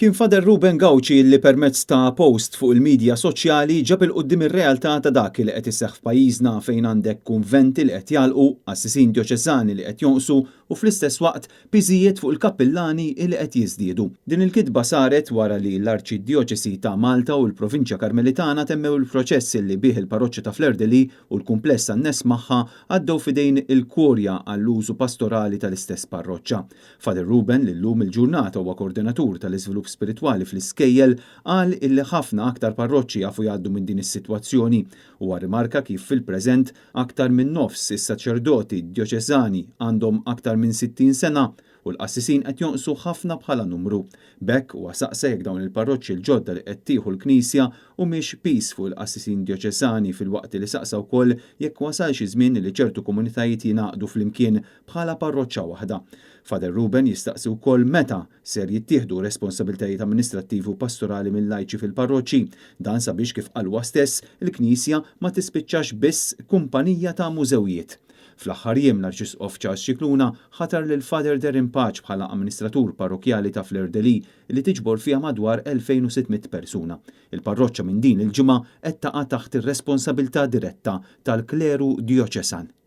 Kien Father Ruben Gawci li permezz ta' post fuq il-medja soċjali ġab il-qoddim ir-realtà ta' dak li qed iseħħ f'pajjiżna fejn għandek kunventi li qed jalqu, assisin djoċesani li qed jonqsu u fl-istess waqt piżijiet fuq il-kappillani li qed jiżdiedu. Din il-kitba saret wara li l-Arċidjoċesi ta' Malta u l-Provinċja Karmelitana temmew il-proċess li bih il-parroċċja ta' Fleur-de-Lys u l-kumpless annes magħha għaddew fidejn il-Kurja għall-użu pastorali tal-istess parroċċja. Father Ruben li llum il-ġurnata huwa koordinatur tal-iżvilupp spiritwali fl-iskejjel qal illi ħafna aktar parroċċi jafu jgħaddu minn din is-sitwazzjoni u rimarka kif fil-preżent aktar minn nofs is-saċerdoti djoċesani għandhom aktar minn 60 sena u l-qassisin qed jonqsu ħafna bħala numru. Bekk huwa saqsa jekk dawn il-parroċċi l-ġodda li qed tieħu l-Knisja humiex pis fuq il-qassisin djoċesani filwaqt li saqsa wkoll jekk wasal xi żmien li ċertu komunitajiet jingħaqdu flimkien bħala parroċċja waħda. Father Ruben jistaqsi wkoll meta ser jittieħdu responsabbiltajiet amministrattivi u pastorali mill-lajċi fil-parroċċi, dan sabiex kif qalwa stess il-Knisja ma tispiċċax biss kumpanija ta' mużewijiet. Fl-aħħar jiem l-Arċisqof Charles Scicluna ħatar lil Father Darren Patch bħala amministratur parrokjali ta' Fleur-de-Lys li tiġbor fiha madwar 2600 persuna. Il-parroċċja minn din il-ġimgħa qed taqa' taħt ir-responsabilità diretta tal-kleru djoċesan.